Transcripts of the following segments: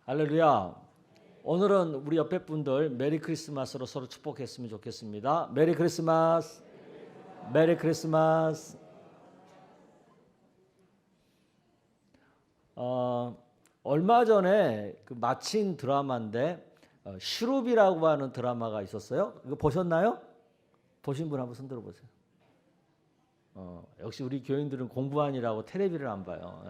할렐루야. 오늘은 우리 옆에 분들 메리 크리스마스로 서로 축복했으면 좋겠습니다. 메리 크리스마스. 메리 크리스마스. 얼마 전에 마친 드라마인데 슈룹이라고 하는 드라마가 있었어요. 이거 보셨나요? 보신 분 한번 손 들어보세요. 역시 우리 교인들은 공부하느라고 텔레비를 안 봐요.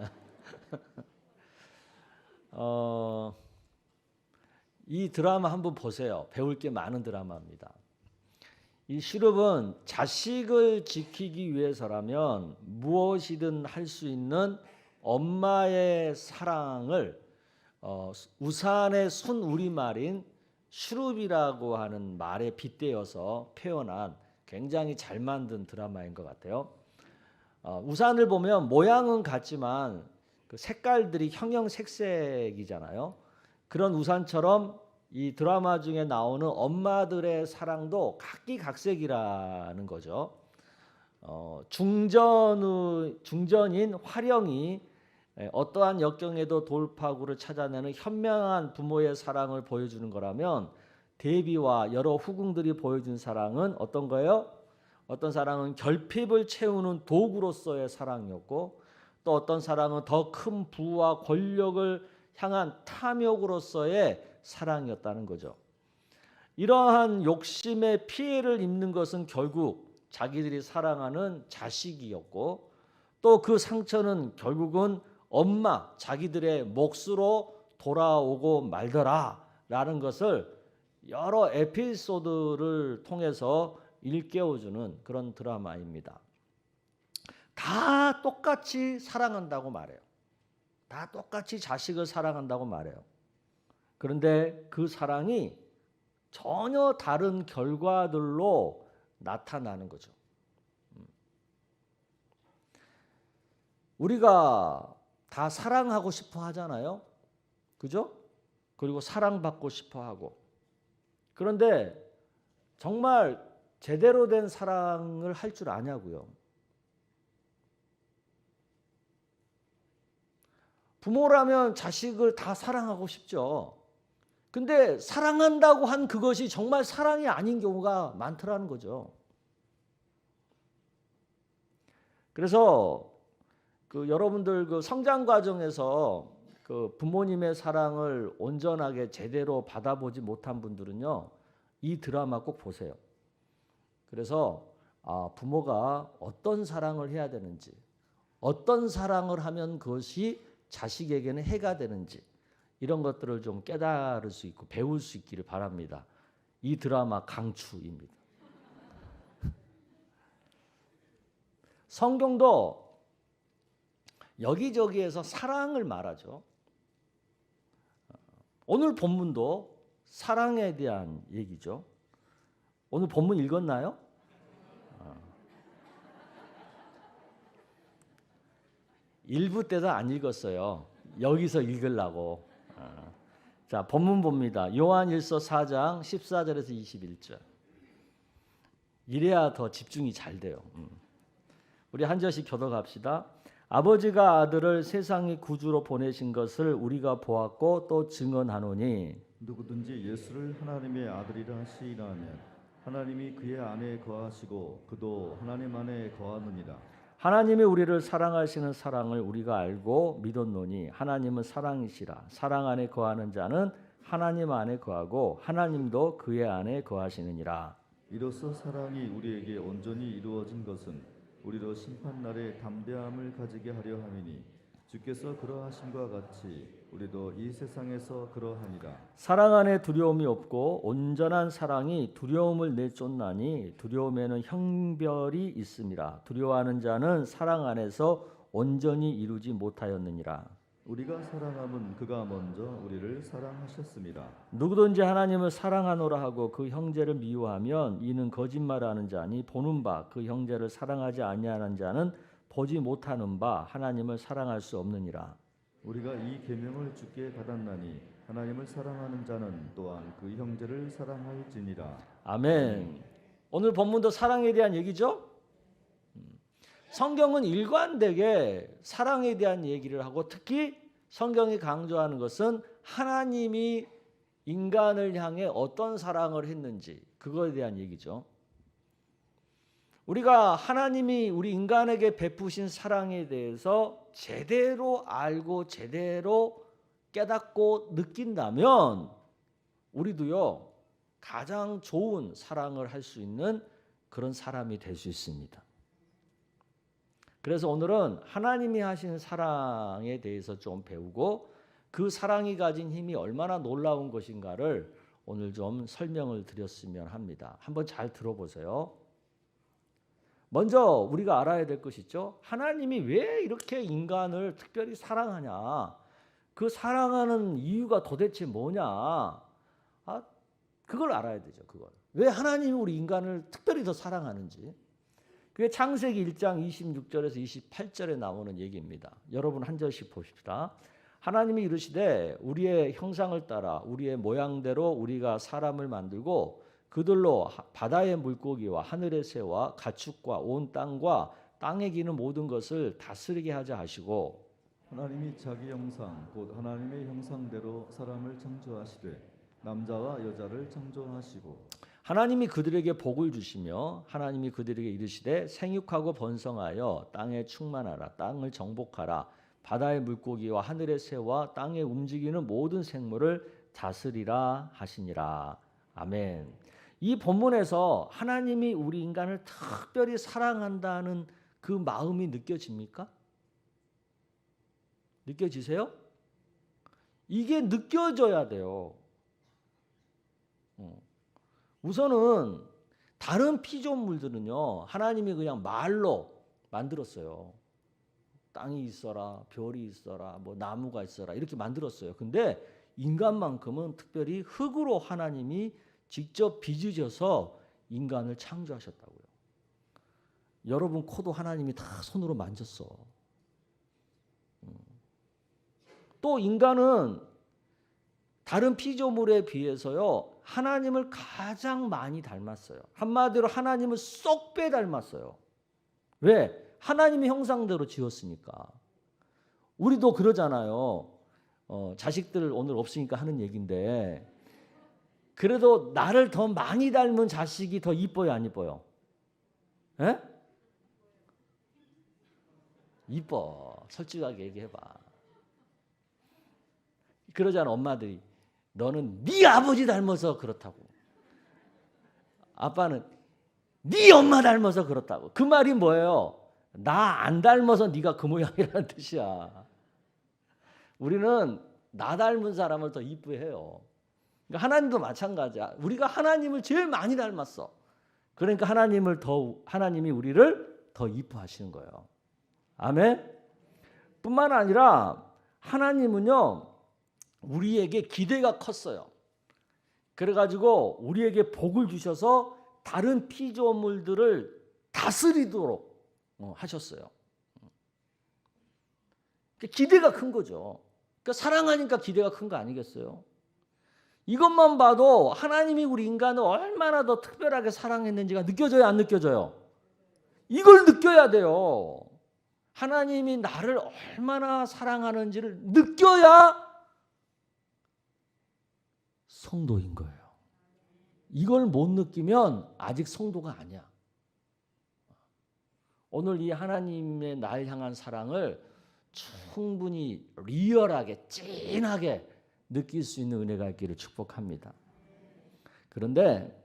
이 드라마 한번 보세요. 배울 게 많은 드라마입니다. 이 슈룹은 자식을 지키기 위해서라면 무엇이든 할 수 있는 엄마의 사랑을 우산의 순우리말인 슈룹이라고 하는 말에 빗대어서 표현한 굉장히 잘 만든 드라마인 것 같아요. 우산을 보면 모양은 같지만 그 색깔들이 형형색색이잖아요. 그런 우산처럼 이 드라마 중에 나오는 엄마들의 사랑도 각기각색이라는 거죠. 중전인 화령이 어떠한 역경에도 돌파구를 찾아내는 현명한 부모의 사랑을 보여주는 거라면, 데비와 여러 후궁들이 보여준 사랑은 어떤 거예요? 어떤 사랑은 결핍을 채우는 도구로서의 사랑이었고, 또 어떤 사랑은 더 큰 부와 권력을 향한 탐욕으로서의 사랑이었다는 거죠. 이러한 욕심의 피해를 입는 것은 결국 자기들이 사랑하는 자식이었고, 또 그 상처는 결국은 엄마, 자기들의 몫으로 돌아오고 말더라라는 것을 여러 에피소드를 통해서 일깨워주는 그런 드라마입니다. 다 똑같이 사랑한다고 말해요. 다 똑같이 자식을 사랑한다고 말해요. 그런데 그 사랑이 전혀 다른 결과들로 나타나는 거죠. 우리가 다 사랑하고 싶어 하잖아요. 그죠? 그리고 사랑받고 싶어 하고. 그런데 정말 제대로 된 사랑을 할 줄 아냐고요. 부모라면 자식을 다 사랑하고 싶죠. 근데 사랑한다고 한 그것이 정말 사랑이 아닌 경우가 많더라는 거죠. 그래서 여러분들 성장 과정에서 부모님의 사랑을 온전하게 제대로 받아보지 못한 분들은요, 이 드라마 꼭 보세요. 그래서 부모가 어떤 사랑을 해야 되는지, 어떤 사랑을 하면 그것이 자식에게는 해가 되는지, 이런 것들을 좀 깨달을 수 있고 배울 수 있기를 바랍니다. 이 드라마 강추입니다. 성경도 여기저기에서 사랑을 말하죠. 오늘 본문도 사랑에 대한 얘기죠. 오늘 본문 읽었나요? 1부 때도 안 읽었어요. 여기서 읽으려고. 자, 본문 봅니다. 요한일서 4장 14절에서 21절. 이래야 더 집중이 잘 돼요. 우리 한 절씩 교독합시다. 아버지가 아들을 세상의 구주로 보내신 것을 우리가 보았고 또 증언하노니, 누구든지 예수를 하나님의 아들이라 시인하면 하나님이 그의 안에 거하시고 그도 하나님 안에 거하느니라. 하나님이 우리를 사랑하시는 사랑을 우리가 알고 믿었노니, 하나님은 사랑이시라. 사랑 안에 거하는 자는 하나님 안에 거하고 하나님도 그의 안에 거하시느니라. 이로써 사랑이 우리에게 온전히 이루어진 것은 우리로 심판날에 담대함을 가지게 하려 함이니, 주께서 그러하심과 같이 우리도 이 세상에서 그러하니라. 사랑 안에 두려움이 없고 온전한 사랑이 두려움을 내쫓나니, 두려움에는 형별이 있음이라. 두려워하는 자는 사랑 안에서 온전히 이루지 못하였느니라. 우리가 사랑함은 그가 먼저 우리를 사랑하셨습니다. 누구든지 하나님을 사랑하노라 하고 그 형제를 미워하면 이는 거짓말하는 자니, 보는 바 그 형제를 사랑하지 아니하는 자는 보지 못하는 바 하나님을 사랑할 수 없느니라. 우리가 이 계명을 주께 받았나니 하나님을 사랑하는 자는 또한 그 형제를 사랑할지니라. 아멘. 오늘 본문도 사랑에 대한 얘기죠. 성경은 일관되게 사랑에 대한 얘기를 하고, 특히 성경이 강조하는 것은 하나님이 인간을 향해 어떤 사랑을 했는지 그거에 대한 얘기죠. 우리가 하나님이 우리 인간에게 베푸신 사랑에 대해서 제대로 알고 제대로 깨닫고 느낀다면 우리도요 가장 좋은 사랑을 할 수 있는 그런 사람이 될 수 있습니다. 그래서 오늘은 하나님이 하신 사랑에 대해서 좀 배우고 그 사랑이 가진 힘이 얼마나 놀라운 것인가를 오늘 좀 설명을 드렸으면 합니다. 한번 잘 들어보세요. 먼저 우리가 알아야 될 것이 있죠. 하나님이 왜 이렇게 인간을 특별히 사랑하냐? 그 사랑하는 이유가 도대체 뭐냐? 그걸 알아야 되죠. 그걸. 왜 하나님이 우리 인간을 특별히 더 사랑하는지. 그게 창세기 1장 26절에서 28절에 나오는 얘기입니다. 여러분 한 절씩 보십시다. 하나님이 이르시되 우리의 형상을 따라 우리의 모양대로 우리가 사람을 만들고 그들로 바다의 물고기와 하늘의 새와 가축과 온 땅과 땅에 기는 모든 것을 다스리게 하자 하시고 하나님이 자기 형상 곧 하나님의 형상대로 사람을 창조하시되 남자와 여자를 창조하시고 하나님이 그들에게 복을 주시며 하나님이 그들에게 이르시되 생육하고 번성하여 땅에 충만하라 땅을 정복하라 바다의 물고기와 하늘의 새와 땅에 움직이는 모든 생물을 다스리라 하시니라. 아멘. 이 본문에서 하나님이 우리 인간을 특별히 사랑한다는 그 마음이 느껴집니까? 느껴지세요? 이게 느껴져야 돼요. 우선은 다른 피조물들은요 하나님이 그냥 말로 만들었어요. 땅이 있어라, 별이 있어라, 뭐 나무가 있어라 이렇게 만들었어요. 근데 인간만큼은 특별히 흙으로 하나님이 직접 빚으셔서 인간을 창조하셨다고요. 여러분 코도 하나님이 다 손으로 만졌어. 또 인간은 다른 피조물에 비해서요 하나님을 가장 많이 닮았어요. 한마디로 하나님을 쏙 빼 닮았어요. 왜? 하나님의 형상대로 지었으니까. 우리도 그러잖아요. 자식들 오늘 없으니까 하는 얘기인데 그래도 나를 더 많이 닮은 자식이 더 이뻐요 안 이뻐요? 에? 이뻐. 솔직하게 얘기해봐. 그러잖아 엄마들이. 너는 네 아버지 닮아서 그렇다고. 아빠는 네 엄마 닮아서 그렇다고. 그 말이 뭐예요? 나 안 닮아서 네가 그 모양이라는 뜻이야. 우리는 나 닮은 사람을 더 이뻐해요. 그러니까 하나님도 마찬가지야. 우리가 하나님을 제일 많이 닮았어. 그러니까 하나님이 우리를 더 이뻐하시는 거예요. 아멘. 뿐만 아니라 하나님은요 우리에게 기대가 컸어요. 그래가지고 우리에게 복을 주셔서 다른 피조물들을 다스리도록 하셨어요. 기대가 큰 거죠. 그러니까 사랑하니까 기대가 큰 거 아니겠어요? 이것만 봐도 하나님이 우리 인간을 얼마나 더 특별하게 사랑했는지가 느껴져요, 안 느껴져요? 이걸 느껴야 돼요. 하나님이 나를 얼마나 사랑하는지를 느껴야 성도인 거예요. 이걸 못 느끼면 아직 성도가 아니야. 오늘 이 하나님의 날 향한 사랑을 충분히 리얼하게 찐하게 느낄 수 있는 은혜가 있기를 축복합니다. 그런데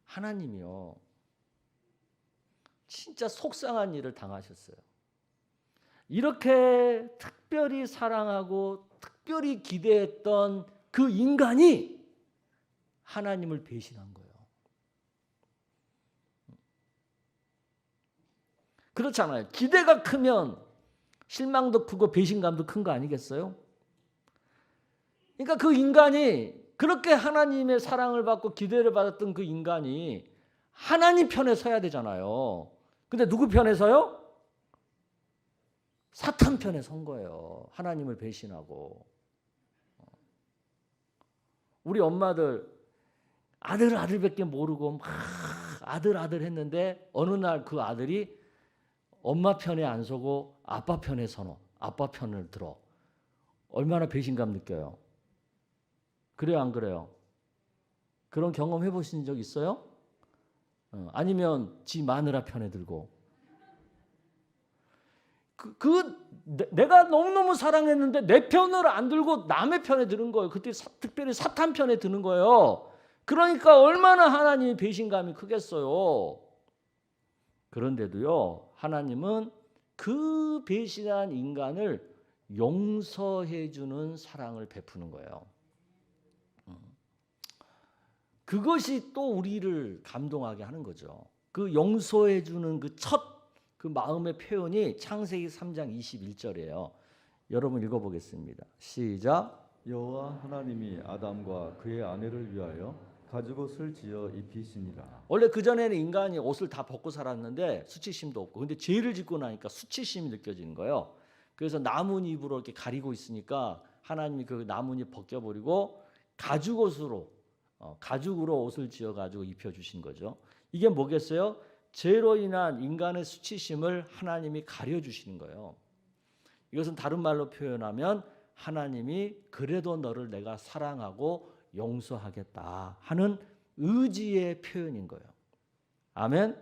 하나님이요 진짜 속상한 일을 당하셨어요. 이렇게 특별히 사랑하고 특별히 기대했던 그 인간이 하나님을 배신한 거예요. 그렇잖아요. 기대가 크면 실망도 크고 배신감도 큰 거 아니겠어요? 그러니까 그 인간이 그렇게 하나님의 사랑을 받고 기대를 받았던 그 인간이 하나님 편에 서야 되잖아요. 근데 누구 편에 서요? 사탄 편에 선 거예요. 하나님을 배신하고. 우리 엄마들 아들밖에 모르고 막 아들 했는데 어느 날 그 아들이 엄마 편에 안 서고 아빠 편에 서노. 아빠 편을 들어. 얼마나 배신감 느껴요? 그래요, 안 그래요? 그런 경험 해보신 적 있어요? 아니면 지 마누라 편에 들고 내가 너무너무 사랑했는데 내 편을 안 들고 남의 편에 드는 거예요. 그때 특별히 사탄 편에 드는 거예요. 그러니까 얼마나 하나님이 배신감이 크겠어요. 그런데도요, 하나님은 그 배신한 인간을 용서해 주는 사랑을 베푸는 거예요. 그것이 또 우리를 감동하게 하는 거죠. 그 용서해 주는 그 마음의 표현이 창세기 3장 21절이에요. 여러분 읽어보겠습니다. 시작. 여호와 하나님이 아담과 그의 아내를 위하여 가죽옷을 지어 입히시니라. 원래 그전에는 인간이 옷을 다 벗고 살았는데 수치심도 없고, 근데 죄를 짓고 나니까 수치심이 느껴지는 거예요. 그래서 나뭇잎으로 이렇게 가리고 있으니까 하나님이 그 나뭇잎 벗겨버리고 가죽으로 옷을 지어가지고 입혀주신 거죠. 이게 뭐겠어요? 죄로 인한 인간의 수치심을 하나님이 가려주시는 거예요. 이것은 다른 말로 표현하면 하나님이 그래도 너를 내가 사랑하고 용서하겠다 하는 의지의 표현인 거예요. 아멘.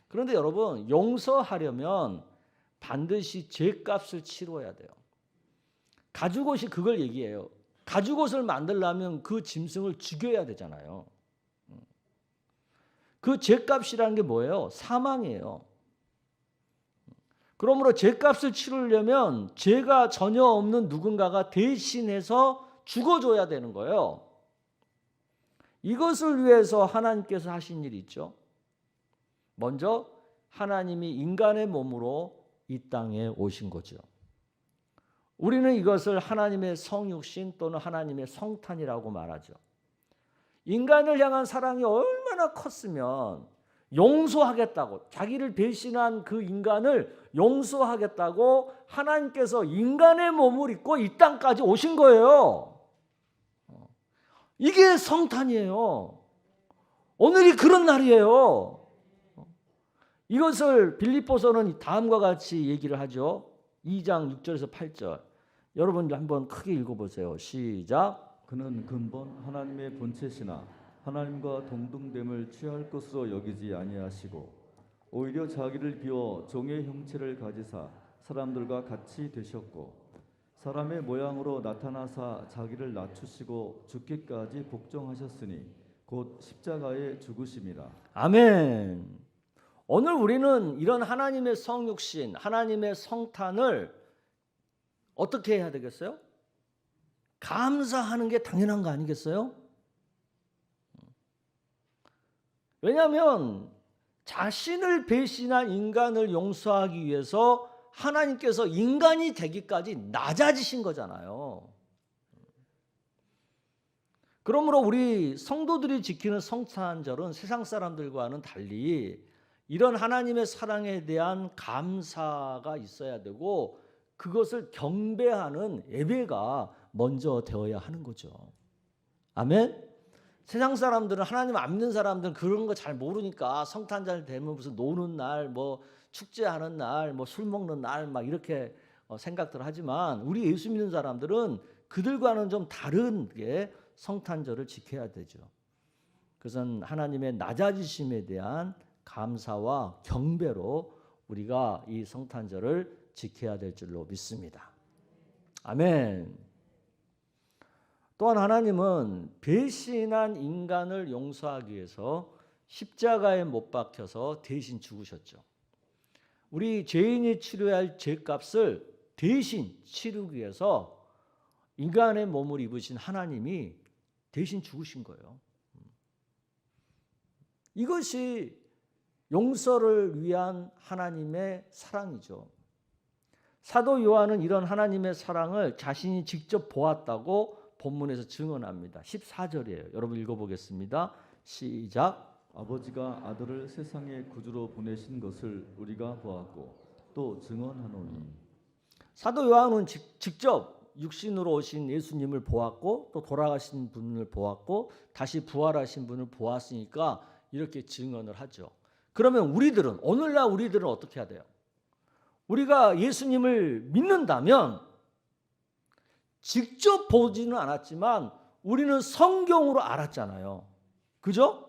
그런데 여러분, 용서하려면 반드시 죄값을 치러야 돼요. 가죽옷이 그걸 얘기해요. 가죽옷을 만들려면 그 짐승을 죽여야 되잖아요. 그 죄값이라는 게 뭐예요? 사망이에요. 그러므로 죄값을 치르려면 죄가 전혀 없는 누군가가 대신해서 죽어줘야 되는 거예요. 이것을 위해서 하나님께서 하신 일이 있죠. 먼저 하나님이 인간의 몸으로 이 땅에 오신 거죠. 우리는 이것을 하나님의 성육신 또는 하나님의 성탄이라고 말하죠. 인간을 향한 사랑이 얼마나 컸으면 용서하겠다고, 자기를 배신한 그 인간을 용서하겠다고 하나님께서 인간의 몸을 입고 이 땅까지 오신 거예요. 이게 성탄이에요. 오늘이 그런 날이에요. 이것을 빌립보서는 다음과 같이 얘기를 하죠. 2장 6절에서 8절. 여러분 한번 크게 읽어보세요. 시작. 그는 근본 하나님의 본체시나 하나님과 동등됨을 취할 것으로 여기지 아니하시고 오히려 자기를 비워 종의 형체를 가지사 사람들과 같이 되셨고 사람의 모양으로 나타나사 자기를 낮추시고 죽기까지 복종하셨으니 곧 십자가에 죽으심이라. 아멘. 오늘 우리는 이런 하나님의 성육신, 하나님의 성탄을 어떻게 해야 되겠어요? 감사하는 게 당연한 거 아니겠어요? 왜냐하면 자신을 배신한 인간을 용서하기 위해서 하나님께서 인간이 되기까지 낮아지신 거잖아요. 그러므로 우리 성도들이 지키는 성탄절은 세상 사람들과는 달리 이런 하나님의 사랑에 대한 감사가 있어야 되고 그것을 경배하는 예배가 먼저 되어야 하는 거죠. 아멘. 세상 사람들은, 하나님 안 믿는 사람들은 그런 거 잘 모르니까 성탄절 되면 무슨 노는 날, 뭐 축제하는 날, 뭐 술 먹는 날 막 이렇게 생각들 하지만 우리 예수 믿는 사람들은 그들과는 좀 다르게 성탄절을 지켜야 되죠. 그것은 하나님의 낮아지심에 대한 감사와 경배로 우리가 이 성탄절을 지켜야 될 줄로 믿습니다. 아멘. 또한 하나님은 배신한 인간을 용서하기 위해서 십자가에 못 박혀서 대신 죽으셨죠. 우리 죄인이 치러야 할 죄값을 대신 치르기 위해서 인간의 몸을 입으신 하나님이 대신 죽으신 거예요. 이것이 용서를 위한 하나님의 사랑이죠. 사도 요한은 이런 하나님의 사랑을 자신이 직접 보았다고 본문에서 증언합니다. 14절이에요. 여러분 읽어보겠습니다. 시작. 아버지가 아들을 세상의 구주로 보내신 것을 우리가 보았고 또 증언하노니. 사도 요한은 직접 육신으로 오신 예수님을 보았고 또 돌아가신 분을 보았고 다시 부활하신 분을 보았으니까 이렇게 증언을 하죠. 그러면 우리들은, 오늘날 우리들은 어떻게 해야 돼요? 우리가 예수님을 믿는다면 직접 보지는 않았지만 우리는 성경으로 알았잖아요. 그죠?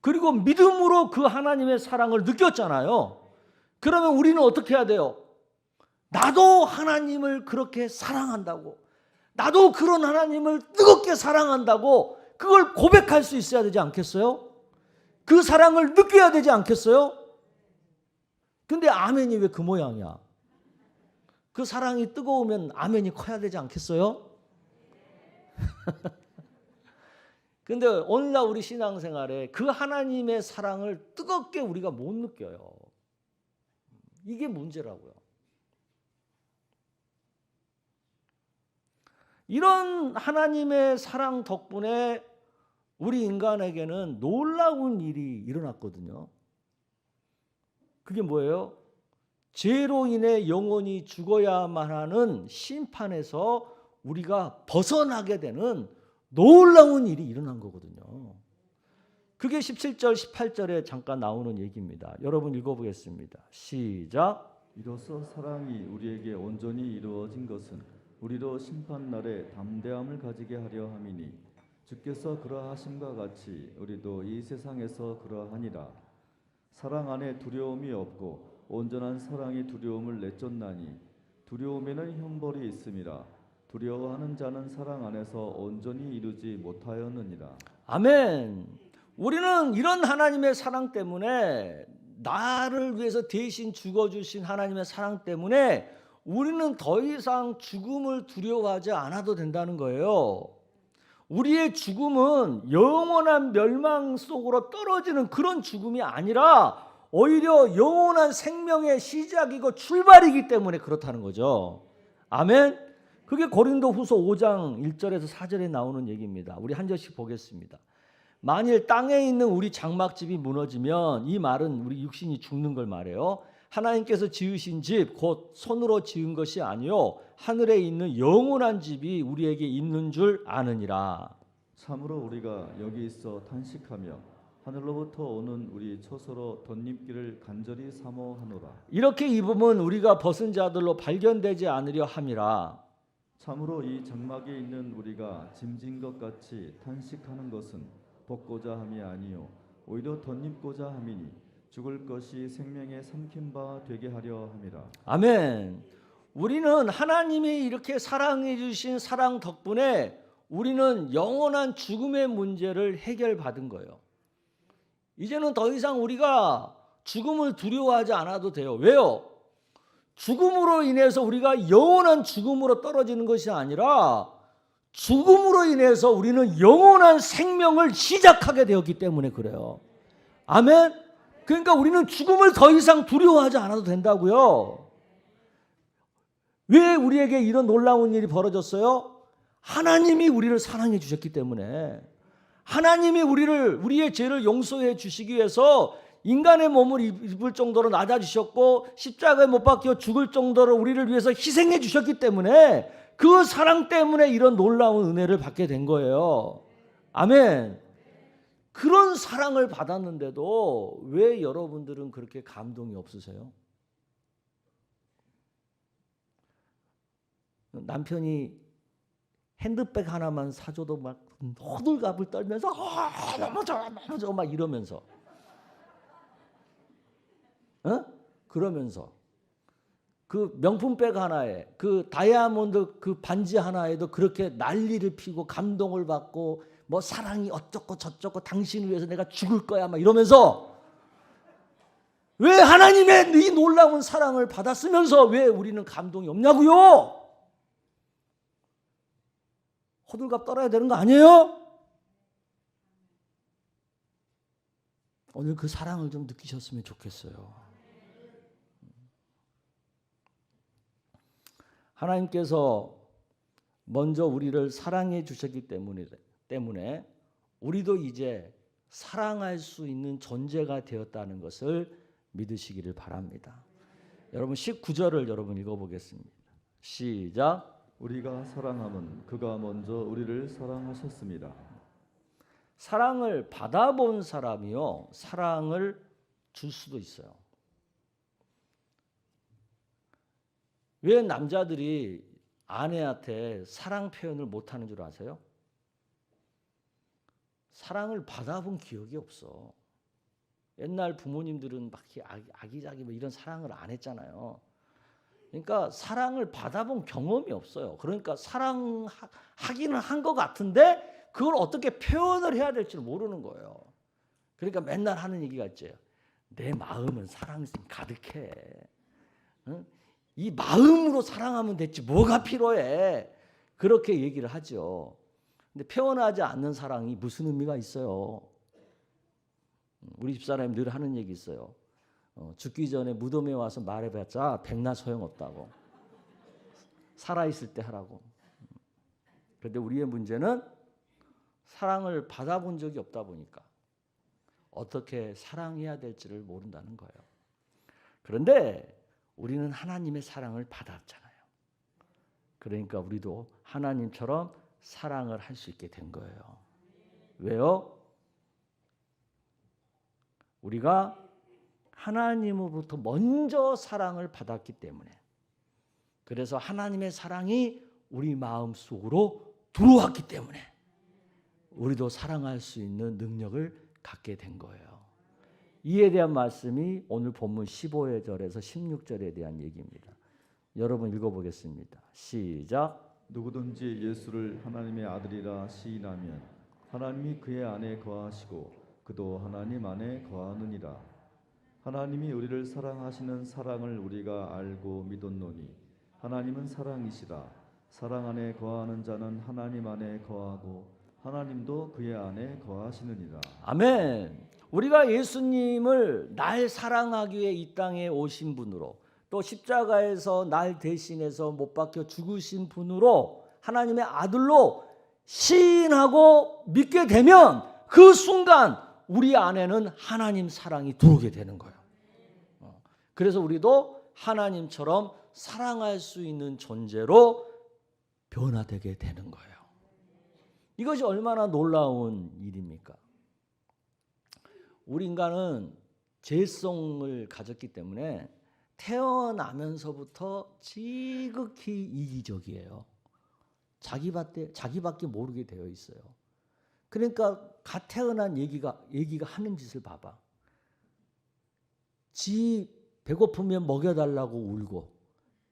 그리고 믿음으로 그 하나님의 사랑을 느꼈잖아요. 그러면 우리는 어떻게 해야 돼요? 나도 하나님을 그렇게 사랑한다고, 나도 그런 하나님을 뜨겁게 사랑한다고 그걸 고백할 수 있어야 되지 않겠어요? 그 사랑을 느껴야 되지 않겠어요? 근데 아멘이 왜 그 모양이야? 그 사랑이 뜨거우면 아멘이 커야 되지 않겠어요? 근데 오늘날 우리 신앙생활에 그 하나님의 사랑을 뜨겁게 우리가 못 느껴요. 이게 문제라고요. 이런 하나님의 사랑 덕분에 우리 인간에게는 놀라운 일이 일어났거든요. 그게 뭐예요? 죄로 인해 영원히 죽어야만 하는 심판에서 우리가 벗어나게 되는 놀라운 일이 일어난 거거든요. 그게 17절, 18절에 잠깐 나오는 얘기입니다. 여러분 읽어보겠습니다. 시작. 이로써 사랑이 우리에게 온전히 이루어진 것은 우리로 심판날에 담대함을 가지게 하려 함이니 주께서 그러하심과 같이 우리도 이 세상에서 그러하니라. 사랑 안에 두려움이 없고 온전한 사랑이 두려움을 내쫓나니 두려움에는 형벌이 있음이라. 두려워하는 자는 사랑 안에서 온전히 이루지 못하였느니라. 아멘. 우리는 이런 하나님의 사랑 때문에, 나를 위해서 대신 죽어주신 하나님의 사랑 때문에 우리는 더 이상 죽음을 두려워하지 않아도 된다는 거예요. 우리의 죽음은 영원한 멸망 속으로 떨어지는 그런 죽음이 아니라 오히려 영원한 생명의 시작이고 출발이기 때문에 그렇다는 거죠. 아멘. 그게 고린도후서 5장 1절에서 4절에 나오는 얘기입니다. 우리 한 절씩 보겠습니다. 만일 땅에 있는 우리 장막집이 무너지면, 이 말은 우리 육신이 죽는 걸 말해요. 하나님께서 지으신 집 곧 손으로 지은 것이 아니요 하늘에 있는 영원한 집이 우리에게 있는 줄 아느니라. 참으로 우리가 여기 있어 탄식하며 하늘로부터 오는 우리 처소로 덧입기를 간절히 사모하노라. 이렇게 입으면 우리가 벗은 자들로 발견되지 않으려 함이라. 참으로 이 장막에 있는 우리가 짐진 것 같이 탄식하는 것은 벗고자 함이 아니요 오히려 덧입고자 함이니 죽을 것이 생명의 삼킨 바 되게 하려 함이라. 아멘. 우리는 하나님이 이렇게 사랑해 주신 사랑 덕분에 우리는 영원한 죽음의 문제를 해결받은 거예요. 이제는 더 이상 우리가 죽음을 두려워하지 않아도 돼요. 왜요? 죽음으로 인해서 우리가 영원한 죽음으로 떨어지는 것이 아니라 죽음으로 인해서 우리는 영원한 생명을 시작하게 되었기 때문에 그래요. 아멘. 그러니까 우리는 죽음을 더 이상 두려워하지 않아도 된다고요. 왜 우리에게 이런 놀라운 일이 벌어졌어요? 하나님이 우리를 사랑해 주셨기 때문에, 하나님이 우리의 죄를 용서해 주시기 위해서 인간의 몸을 입을 정도로 낮아주셨고 십자가에 못 박혀 죽을 정도로 우리를 위해서 희생해 주셨기 때문에, 그 사랑 때문에 이런 놀라운 은혜를 받게 된 거예요. 아멘. 그런 사랑을 받았는데도 왜 여러분들은 그렇게 감동이 없으세요? 남편이 핸드백 하나만 사줘도 막 호들갑을 떨면서 너무 좋아 너무 좋아 막 이러면서, 그러면서 그 명품백 하나에, 그 다이아몬드 그 반지 하나에도 그렇게 난리를 피고 감동을 받고 뭐 사랑이 어쩌고 저쩌고 당신을 위해서 내가 죽을 거야 막 이러면서, 왜 하나님의 이 놀라운 사랑을 받았으면서 왜 우리는 감동이 없냐고요? 호들갑 떨어야 되는 거 아니에요? 오늘 그 사랑을 좀 느끼셨으면 좋겠어요. 하나님께서 먼저 우리를 사랑해 주셨기 때문에 우리도 이제 사랑할 수 있는 존재가 되었다는 것을 믿으시기를 바랍니다. 여러분 19절을 여러분 읽어보겠습니다. 시작. 우리가 사랑함은 그가 먼저 우리를 사랑하셨습니다. 사랑을 받아본 사람이요 사랑을 줄 수도 있어요. 왜 남자들이 아내한테 사랑 표현을 못하는 줄 아세요? 사랑을 받아본 기억이 없어. 옛날 부모님들은 막 아기자기 뭐 이런 사랑을 안 했잖아요. 그러니까 사랑을 받아본 경험이 없어요. 그러니까 사랑하기는 한 것 같은데 그걸 어떻게 표현을 해야 될지 모르는 거예요. 그러니까 맨날 하는 얘기가 있죠. 내 마음은 사랑이 가득해. 응? 이 마음으로 사랑하면 됐지 뭐가 필요해. 그렇게 얘기를 하죠. 근데 표현하지 않는 사랑이 무슨 의미가 있어요. 우리 집사람이 늘 하는 얘기 있어요. 죽기 전에 무덤에 와서 말해봤자 백날 소용없다고. 살아있을 때 하라고. 그런데 우리의 문제는 사랑을 받아본 적이 없다 보니까 어떻게 사랑해야 될지를 모른다는 거예요. 그런데 우리는 하나님의 사랑을 받았잖아요. 그러니까 우리도 하나님처럼 사랑을 할 수 있게 된 거예요. 왜요? 우리가 하나님으로부터 먼저 사랑을 받았기 때문에. 그래서 하나님의 사랑이 우리 마음속으로 들어왔기 때문에 우리도 사랑할 수 있는 능력을 갖게 된 거예요. 이에 대한 말씀이 오늘 본문 15절에서 16절에 대한 얘기입니다. 여러분 읽어보겠습니다. 시작. 누구든지 예수를 하나님의 아들이라 시인하면 하나님이 그의 안에 거하시고 그도 하나님 안에 거하느니라. 하나님이 우리를 사랑하시는 사랑을 우리가 알고 믿었노니 하나님은 사랑이시라. 사랑 안에 거하는 자는 하나님 안에 거하고 하나님도 그의 안에 거하시느니라. 아멘. 우리가 예수님을 날 사랑하기 위해 이 땅에 오신 분으로 또 십자가에서 날 대신해서 못 박혀 죽으신 분으로 하나님의 아들로 시인하고 믿게 되면 그 순간 우리 안에는 하나님 사랑이 들어오게 되는 거예요. 그래서 우리도 하나님처럼 사랑할 수 있는 존재로 변화되게 되는 거예요. 이것이 얼마나 놀라운 일입니까? 우리 인간은 죄성을 가졌기 때문에 태어나면서부터 지극히 이기적이에요. 자기밖에 모르게 되어 있어요. 그러니까 갓 태어난 얘기가 하는 짓을 봐봐. 지 배고프면 먹여달라고 울고,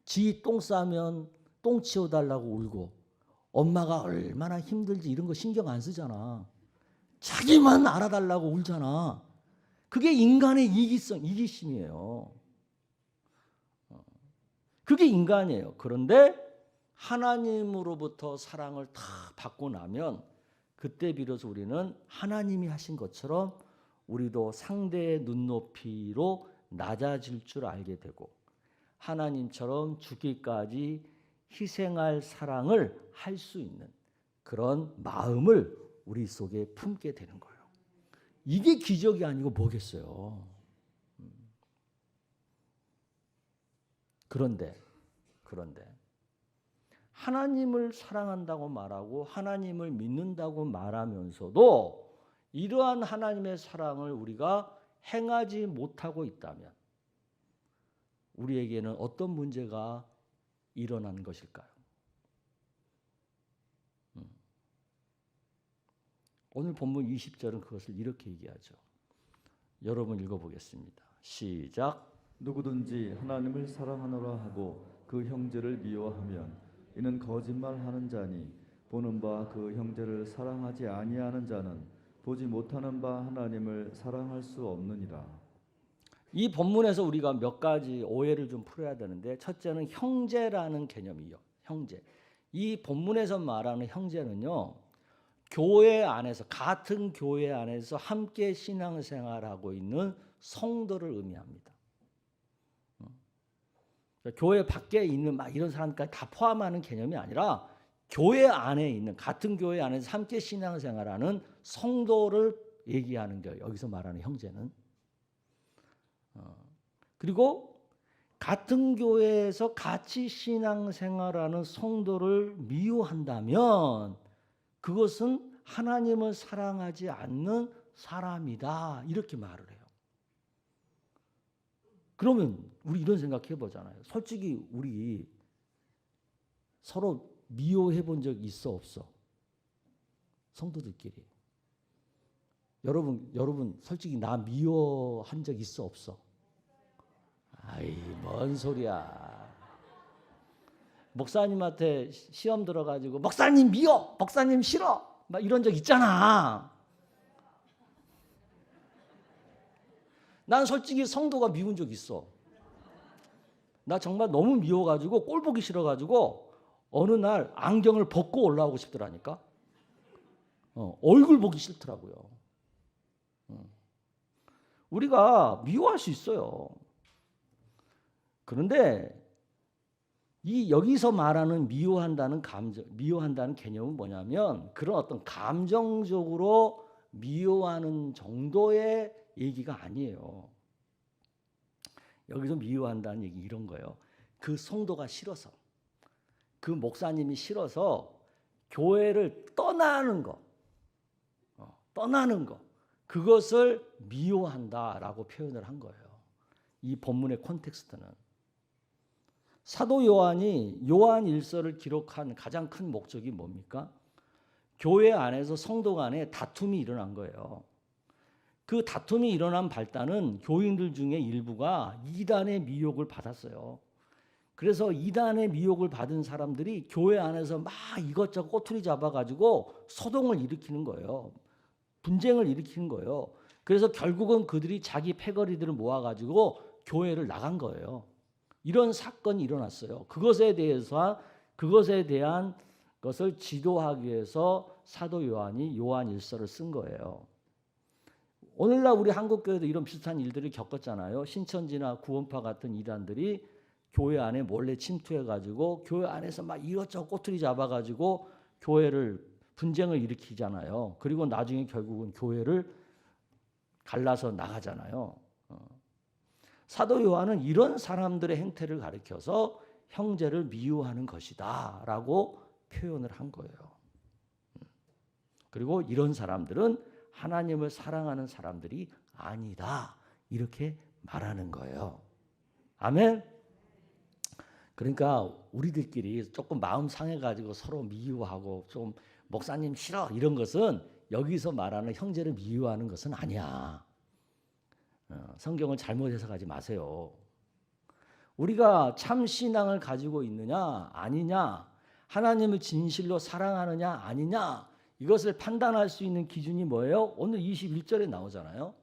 지 똥 싸면 똥 치워달라고 울고, 엄마가 얼마나 힘들지 이런 거 신경 안 쓰잖아. 자기만 알아달라고 울잖아. 그게 인간의 이기심이에요. 그게 인간이에요. 그런데 하나님으로부터 사랑을 다 받고 나면 그때 비로소 우리는 하나님이 하신 것처럼 우리도 상대의 눈높이로 낮아질 줄 알게 되고 하나님처럼 죽기까지 희생할 사랑을 할 수 있는 그런 마음을 우리 속에 품게 되는 거예요. 이게 기적이 아니고 뭐겠어요. 그런데 하나님을 사랑한다고 말하고 하나님을 믿는다고 말하면서도 이러한 하나님의 사랑을 우리가 행하지 못하고 있다면 우리에게는 어떤 문제가 일어난 것일까요? 오늘 본문 20절은 그것을 이렇게 얘기하죠. 여러분 읽어보겠습니다. 시작. 누구든지 하나님을 사랑하노라 하고 그 형제를 미워하면 이는 거짓말하는 자니 보는 바 그 형제를 사랑하지 아니하는 자는 보지 못하는 바 하나님을 사랑할 수 없느니라. 이 본문에서 우리가 몇 가지 오해를 좀 풀어야 되는데 첫째는 형제라는 개념이요. 형제. 이 본문에서 말하는 형제는요. 교회 안에서 같은 교회 안에서 함께 신앙생활하고 있는 성도를 의미합니다. 교회 밖에 있는 막 이런 사람까지 다 포함하는 개념이 아니라 교회 안에 있는 같은 교회 안에서 함께 신앙생활하는 성도를 얘기하는 거예요. 여기서 말하는 형제는. 그리고 같은 교회에서 같이 신앙생활하는 성도를 미워한다면 그것은 하나님을 사랑하지 않는 사람이다. 이렇게 말을 해요. 그러면 우리 이런 생각해 보잖아요. 솔직히 우리 서로 미워해 본 적 있어 없어? 성도들끼리. 여러분 솔직히 나 미워한 적 있어 없어? 아이 뭔 소리야. 목사님한테 시험 들어가지고 목사님 미워, 목사님 싫어 막 이런 적 있잖아. 난 솔직히 성도가 미운 적 있어. 나 정말 너무 미워가지고 꼴 보기 싫어가지고 어느 날 안경을 벗고 올라오고 싶더라니까. 얼굴 보기 싫더라고요. 우리가 미워할 수 있어요. 그런데 이 여기서 말하는 미워한다는 개념은 뭐냐면 그런 어떤 감정적으로 미워하는 정도의 얘기가 아니에요. 여기서 미워한다는 얘기 이런 거예요. 그 성도가 싫어서, 그 목사님이 싫어서 교회를 떠나는 거, 그것을 미워한다라고 표현을 한 거예요. 이 본문의 콘텍스트는. 사도 요한이 요한 일서를 기록한 가장 큰 목적이 뭡니까? 교회 안에서 성도 간에 다툼이 일어난 거예요. 그 다툼이 일어난 발단은 교인들 중에 일부가 이단의 미혹을 받았어요. 그래서 이단의 미혹을 받은 사람들이 교회 안에서 막 이것저것 꼬투리 잡아가지고 소동을 일으키는 거예요. 분쟁을 일으키는 거예요. 그래서 결국은 그들이 자기 패거리들을 모아가지고 교회를 나간 거예요. 이런 사건이 일어났어요. 그것에 대한 것을 지도하기 위해서 사도 요한이 요한 일서를 쓴 거예요. 오늘날 우리 한국교회도 이런 비슷한 일들을 겪었잖아요. 신천지나 구원파 같은 이단들이 교회 안에 몰래 침투해가지고 교회 안에서 막 이것저것 꼬투리 잡아가지고 교회를 분쟁을 일으키잖아요. 그리고 나중에 결국은 교회를 갈라서 나가잖아요. 사도 요한은 이런 사람들의 행태를 가리켜서 형제를 미워하는 것이다 라고 표현을 한 거예요. 그리고 이런 사람들은 하나님을 사랑하는 사람들이 아니다 이렇게 말하는 거예요. 아멘. 그러니까 우리들끼리 조금 마음 상해가지고 서로 미워하고 좀 목사님 싫어 이런 것은 여기서 말하는 형제를 미워하는 것은 아니야. 성경을 잘못 해석하지 마세요. 우리가 참 신앙을 가지고 있느냐 아니냐, 하나님을 진실로 사랑하느냐 아니냐, 이것을 판단할 수 있는 기준이 뭐예요? 오늘 21절에 나오잖아요.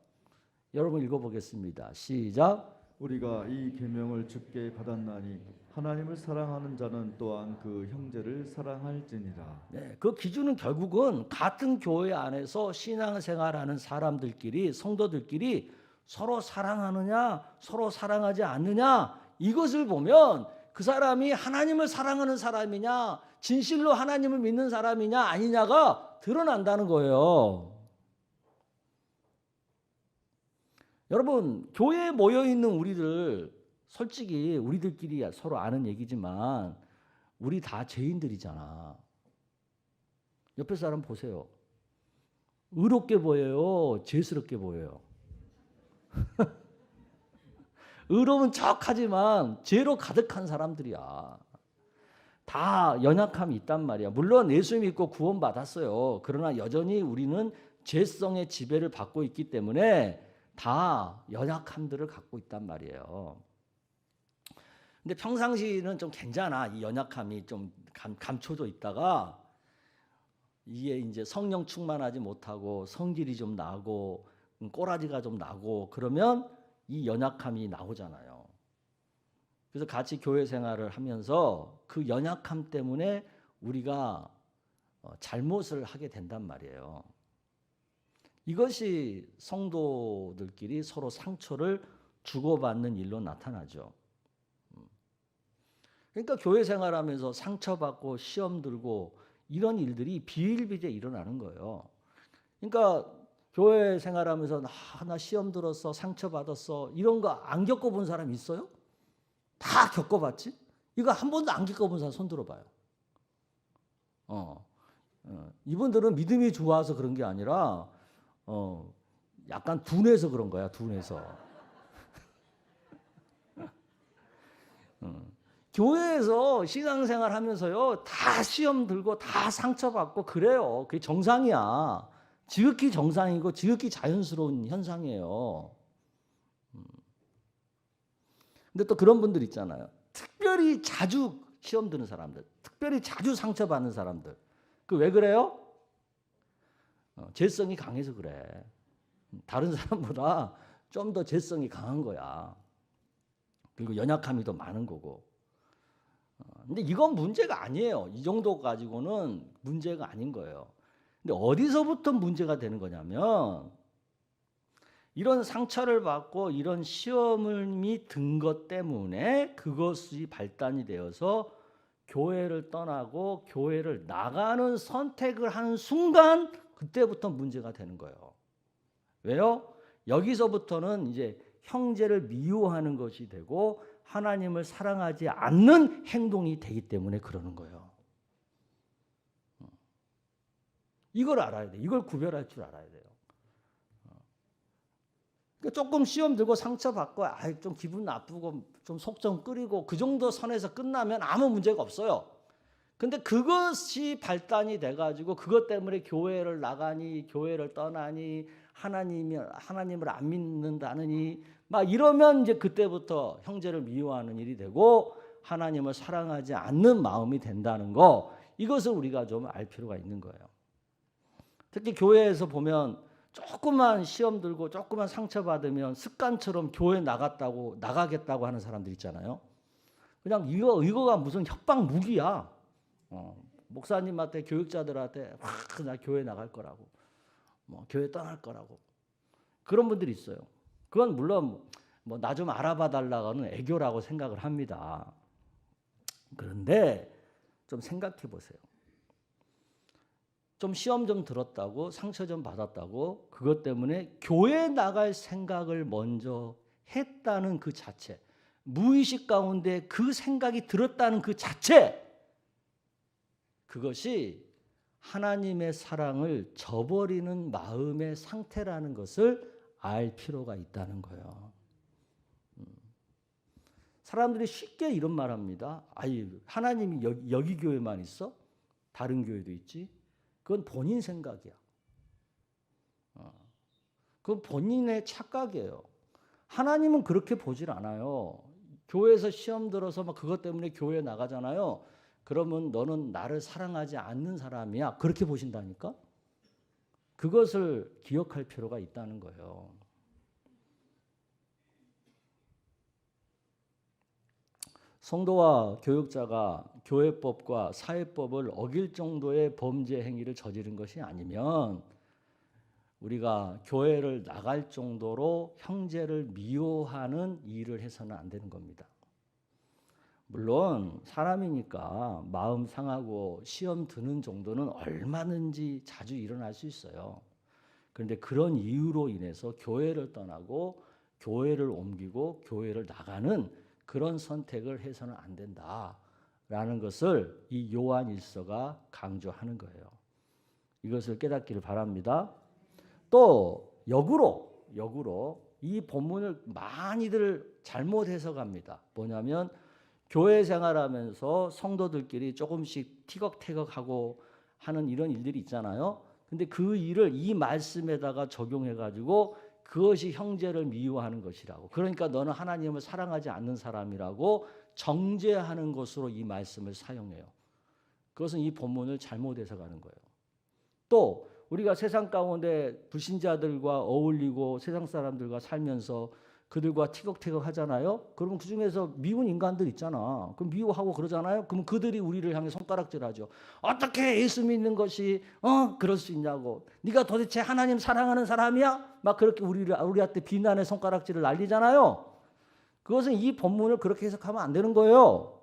여러분 읽어보겠습니다. 시작. 우리가 이 계명을 주께 받았나니 하나님을 사랑하는 자는 또한 그 형제를 사랑할지니라. 네, 그 기준은 결국은 같은 교회 안에서 신앙생활하는 사람들끼리, 성도들끼리 서로 사랑하느냐 서로 사랑하지 않느냐, 이것을 보면 그 사람이 하나님을 사랑하는 사람이냐 진실로 하나님을 믿는 사람이냐 아니냐가 드러난다는 거예요. 여러분, 교회에 모여있는 우리들, 솔직히 우리들끼리 서로 아는 얘기지만 우리 다 죄인들이잖아. 옆에 사람 보세요. 의롭게 보여요? 죄스럽게 보여요? 의로운 척하지만 죄로 가득한 사람들이야. 다 연약함이 있단 말이야. 물론 예수 믿고 구원받았어요. 그러나 여전히 우리는 죄성의 지배를 받고 있기 때문에 다 연약함들을 갖고 있단 말이에요. 근데 평상시는 좀 괜찮아. 이 연약함이 좀 감춰져 있다가 이게 이제 성령 충만하지 못하고 성질이 좀 나고 꼬라지가 좀 나고 그러면 이 연약함이 나오잖아요. 그래서 같이 교회 생활을 하면서 그 연약함 때문에 우리가 잘못을 하게 된단 말이에요. 이것이 성도들끼리 서로 상처를 주고받는 일로 나타나죠. 그러니까 교회 생활하면서 상처받고 시험 들고 이런 일들이 비일비재 일어나는 거예요. 그러니까 교회 생활하면서 나 시험 들었어, 상처받았어, 이런 거 안 겪어본 사람 있어요? 다 겪어봤지? 이거 한 번도 안 겪어본 사람 손 들어봐요. 이분들은 믿음이 좋아서 그런 게 아니라 약간 둔해서 그런 거야. 둔해서. 교회에서 신앙생활 하면서요, 다 시험 들고 다 상처받고 그래요. 그게 정상이야. 지극히 정상이고 지극히 자연스러운 현상이에요. 근데 또 그런 분들 있잖아요. 특별히 자주 시험 드는 사람들, 특별히 자주 상처받는 사람들. 그 왜 그래요? 죄성이 강해서 그래. 다른 사람보다 좀 더 죄성이 강한 거야. 그리고 연약함이 더 많은 거고. 근데 이건 문제가 아니에요. 이 정도 가지고는 문제가 아닌 거예요. 근데 어디서부터 문제가 되는 거냐면, 이런 상처를 받고 이런 시험이 든 것 때문에 그것이 발단이 되어서 교회를 떠나고 교회를 나가는 선택을 하는 순간, 그때부터 문제가 되는 거예요. 왜요? 여기서부터는 이제 형제를 미워하는 것이 되고 하나님을 사랑하지 않는 행동이 되기 때문에 그러는 거예요. 이걸 알아야 돼. 이걸 구별할 줄 알아야 돼요. 조금 시험 들고 상처받고 좀 기분 나쁘고 좀 속 좀 끓이고 그 정도 선에서 끝나면 아무 문제가 없어요. 근데 그것이 발단이 돼가지고 그것 때문에 교회를 나가니 교회를 떠나니 하나님을 안 믿는다느니 막 이러면 이제 그때부터 형제를 미워하는 일이 되고 하나님을 사랑하지 않는 마음이 된다는 거, 이것을 우리가 좀 알 필요가 있는 거예요. 특히 교회에서 보면 조금만 시험 들고 조금만 상처받으면 습관처럼 교회 나가겠다고 하는 사람들 있잖아요. 그냥 이거가 무슨 협박 무기야. 목사님한테 교육자들한테 나 교회 나갈 거라고, 교회 떠날 거라고, 그런 분들이 있어요. 그건 물론 나 좀 알아봐 달라고는 애교라고 생각을 합니다. 그런데 좀 생각해 보세요. 좀 시험 좀 들었다고, 상처 좀 받았다고, 그것 때문에 교회 나갈 생각을 먼저 했다는 그 자체, 무의식 가운데 그 생각이 들었다는 그 자체, 그것이 하나님의 사랑을 저버리는 마음의 상태라는 것을 알 필요가 있다는 거예요. 사람들이 쉽게 이런 말 합니다. 하나님이 여기 교회만 있어? 다른 교회도 있지? 그건 본인 생각이야. 그건 본인의 착각이에요. 하나님은 그렇게 보질 않아요. 교회에서 시험 들어서 막 그것 때문에 교회 나가잖아요. 그러면 너는 나를 사랑하지 않는 사람이야. 그렇게 보신다니까? 그것을 기억할 필요가 있다는 거예요. 성도와 교육자가 교회법과 사회법을 어길 정도의 범죄 행위를 저지른 것이 아니면 우리가 교회를 나갈 정도로 형제를 미워하는 일을 해서는 안 되는 겁니다. 물론 사람이니까 마음 상하고 시험 드는 정도는 얼마든지 자주 일어날 수 있어요. 그런데 그런 이유로 인해서 교회를 떠나고 교회를 옮기고 교회를 나가는 그런 선택을 해서는 안 된다라는 것을 이 요한일서가 강조하는 거예요. 이것을 깨닫기를 바랍니다. 또 역으로 이 본문을 많이들 잘못 해석합니다. 뭐냐면 교회 생활하면서 성도들끼리 조금씩 티격태격하고 하는 이런 일들이 있잖아요. 근데 그 일을 이 말씀에다가 적용해가지고 그것이 형제를 미워하는 것이라고, 그러니까 너는 하나님을 사랑하지 않는 사람이라고 정죄하는 것으로 이 말씀을 사용해요. 그것은 이 본문을 잘못 해석하는 거예요. 또 우리가 세상 가운데 불신자들과 어울리고 세상 사람들과 살면서 그들과 티격태격 하잖아요. 그러면 그 중에서 미운 인간들 있잖아. 그럼 미워하고 그러잖아요. 그럼 그들이 우리를 향해 손가락질하죠. 어떻게 예수 믿는 것이 그럴 수 있냐고. 네가 도대체 하나님 사랑하는 사람이야? 막 그렇게 우리한테 비난의 손가락질을 날리잖아요. 그것은 이 본문을 그렇게 해석하면 안 되는 거예요.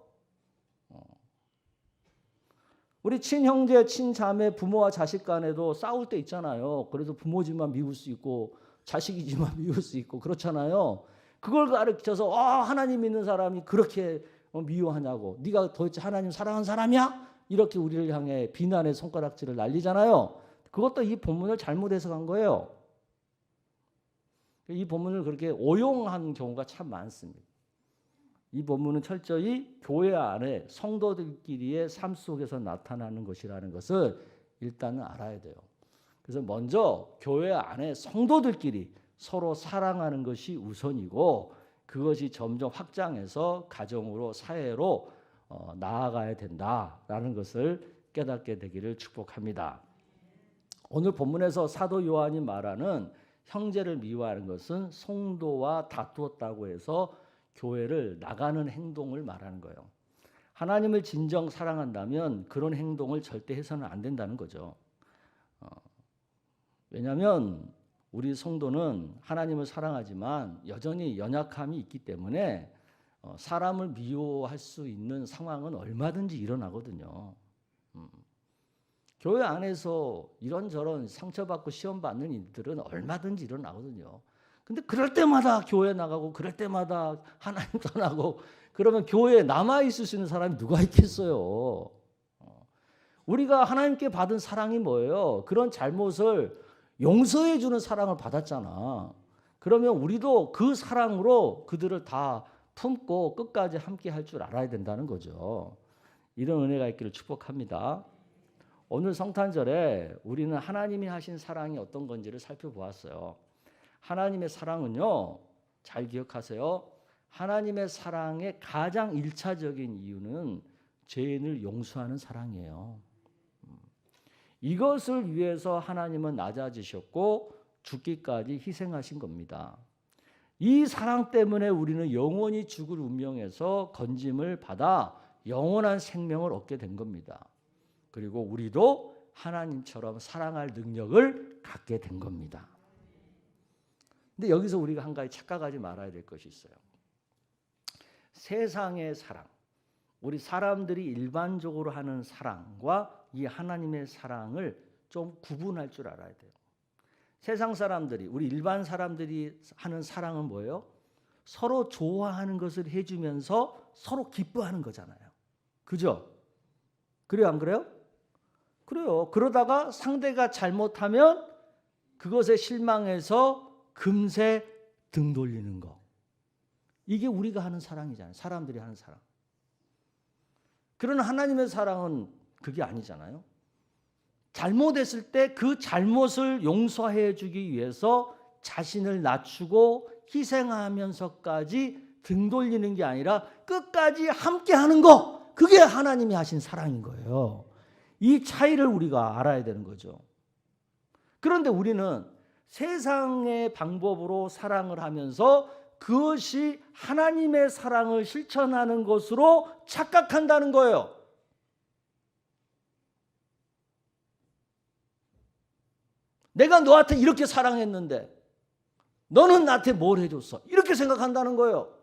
우리 친형제, 친자매, 부모와 자식 간에도 싸울 때 있잖아요. 그래서 부모지만 미울 수 있고 자식이지만 미울 수 있고 그렇잖아요. 그걸 가르쳐서 하나님 믿는 사람이 그렇게 미워하냐고. 네가 도대체 하나님 사랑하는 사람이야? 이렇게 우리를 향해 비난의 손가락질을 날리잖아요. 그것도 이 본문을 잘못 해석한 거예요. 이 본문을 그렇게 오용한 경우가 참 많습니다. 이 본문은 철저히 교회 안에 성도들끼리의 삶 속에서 나타나는 것이라는 것을 일단은 알아야 돼요. 그래서 먼저 교회 안에 성도들끼리 서로 사랑하는 것이 우선이고 그것이 점점 확장해서 가정으로 사회로 나아가야 된다라는 것을 깨닫게 되기를 축복합니다. 오늘 본문에서 사도 요한이 말하는 형제를 미워하는 것은 성도와 다투었다고 해서 교회를 나가는 행동을 말하는 거예요. 하나님을 진정 사랑한다면 그런 행동을 절대 해서는 안 된다는 거죠. 왜냐하면 우리 성도는 하나님을 사랑하지만 여전히 연약함이 있기 때문에 사람을 미워할 수 있는 상황은 얼마든지 일어나거든요. 교회 안에서 이런저런 상처받고 시험받는 일들은 얼마든지 일어나거든요. 근데 그럴 때마다 교회 나가고 그럴 때마다 하나님 떠나고 그러면 교회에 남아있을 수 있는 사람이 누가 있겠어요. 우리가 하나님께 받은 사랑이 뭐예요? 그런 잘못을 용서해 주는 사랑을 받았잖아. 그러면 우리도 그 사랑으로 그들을 다 품고 끝까지 함께 할 줄 알아야 된다는 거죠. 이런 은혜가 있기를 축복합니다. 오늘 성탄절에 우리는 하나님이 하신 사랑이 어떤 건지를 살펴보았어요. 하나님의 사랑은요, 잘 기억하세요. 하나님의 사랑의 가장 1차적인 이유는 죄인을 용서하는 사랑이에요. 이것을 위해서 하나님은 낮아지셨고 죽기까지 희생하신 겁니다. 이 사랑 때문에 우리는 영원히 죽을 운명에서 건짐을 받아 영원한 생명을 얻게 된 겁니다. 그리고 우리도 하나님처럼 사랑할 능력을 갖게 된 겁니다. 근데 여기서 우리가 한 가지 착각하지 말아야 될 것이 있어요. 세상의 사랑, 우리 사람들이 일반적으로 하는 사랑과 이 하나님의 사랑을 좀 구분할 줄 알아야 돼요. 세상 사람들이, 우리 일반 사람들이 하는 사랑은 뭐예요? 서로 좋아하는 것을 해주면서 서로 기뻐하는 거잖아요. 그죠? 그래요, 안 그래요? 그래요. 그러다가 상대가 잘못하면 그것에 실망해서 금세 등 돌리는 거. 이게 우리가 하는 사랑이잖아요. 사람들이 하는 사랑. 그러나 하나님의 사랑은 그게 아니잖아요. 잘못했을 때 그 잘못을 용서해 주기 위해서 자신을 낮추고 희생하면서까지 등 돌리는 게 아니라 끝까지 함께 하는 거. 그게 하나님이 하신 사랑인 거예요. 이 차이를 우리가 알아야 되는 거죠. 그런데 우리는 세상의 방법으로 사랑을 하면서 그것이 하나님의 사랑을 실천하는 것으로 착각한다는 거예요. 내가 너한테 이렇게 사랑했는데 너는 나한테 뭘 해줬어? 이렇게 생각한다는 거예요.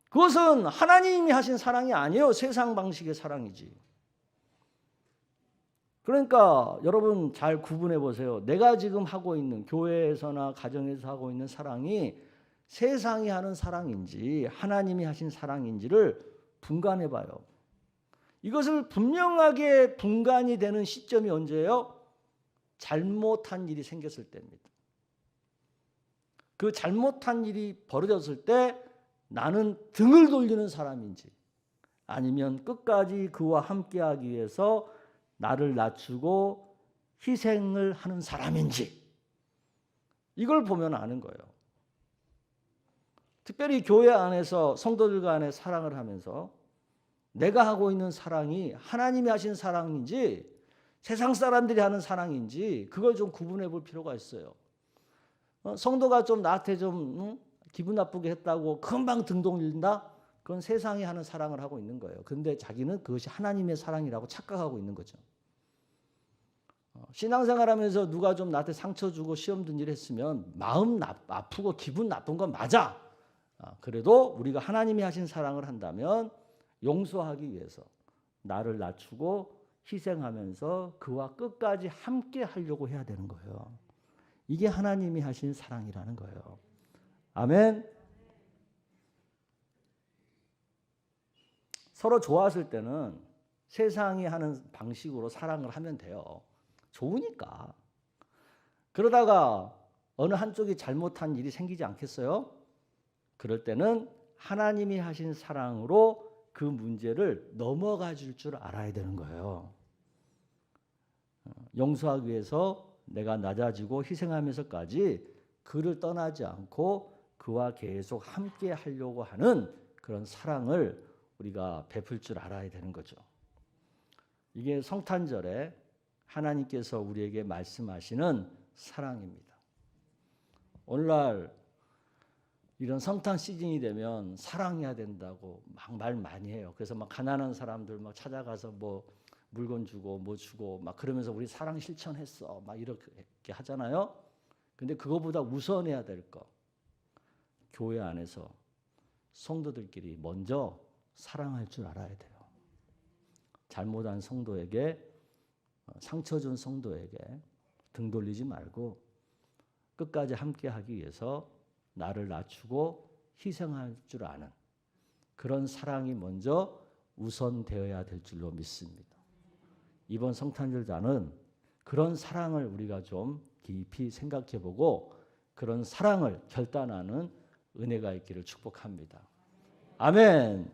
그것은 하나님이 하신 사랑이 아니에요. 세상 방식의 사랑이지. 그러니까 여러분 잘 구분해 보세요. 내가 지금 하고 있는 교회에서나 가정에서 하고 있는 사랑이 세상이 하는 사랑인지 하나님이 하신 사랑인지를 분간해 봐요. 이것을 분명하게 분간이 되는 시점이 언제예요? 잘못한 일이 생겼을 때입니다. 그 잘못한 일이 벌어졌을 때 나는 등을 돌리는 사람인지 아니면 끝까지 그와 함께하기 위해서 나를 낮추고 희생을 하는 사람인지 이걸 보면 아는 거예요. 특별히 교회 안에서 성도들 간에 사랑을 하면서 내가 하고 있는 사랑이 하나님이 하신 사랑인지 세상 사람들이 하는 사랑인지 그걸 좀 구분해 볼 필요가 있어요. 성도가 좀 나한테 좀 기분 나쁘게 했다고 금방 등 돌린다? 그건 세상이 하는 사랑을 하고 있는 거예요. 그런데 자기는 그것이 하나님의 사랑이라고 착각하고 있는 거죠. 신앙생활하면서 누가 좀 나한테 상처 주고 시험 든 일 했으면 마음 아프고 기분 나쁜 건 맞아. 그래도 우리가 하나님이 하신 사랑을 한다면 용서하기 위해서 나를 낮추고 희생하면서 그와 끝까지 함께 하려고 해야 되는 거예요. 이게 하나님이 하신 사랑이라는 거예요. 아멘. 서로 좋았을 때는 세상이 하는 방식으로 사랑을 하면 돼요. 좋으니까. 그러다가 어느 한쪽이 잘못한 일이 생기지 않겠어요? 그럴 때는 하나님이 하신 사랑으로 그 문제를 넘어가 줄 줄 알아야 되는 거예요. 용서하기 위해서 내가 낮아지고 희생하면서까지 그를 떠나지 않고 그와 계속 함께 하려고 하는 그런 사랑을 우리가 베풀 줄 알아야 되는 거죠. 이게 성탄절에 하나님께서 우리에게 말씀하시는 사랑입니다. 오늘날 이런 성탄 시즌이 되면 사랑해야 된다고 막 말 많이 해요. 그래서 막 가난한 사람들 막 찾아가서 뭐 물건 주고 뭐 주고 막 그러면서 우리 사랑 실천했어 막 이렇게 하잖아요. 근데 그거보다 우선해야 될 거, 교회 안에서 성도들끼리 먼저 사랑할 줄 알아야 돼요. 잘못한 성도에게, 상처 준 성도에게 등 돌리지 말고 끝까지 함께 하기 위해서 나를 낮추고 희생할 줄 아는 그런 사랑이 먼저 우선되어야 될 줄로 믿습니다. 이번 성탄절자는 그런 사랑을 우리가 좀 깊이 생각해보고 그런 사랑을 결단하는 은혜가 있기를 축복합니다. 아멘.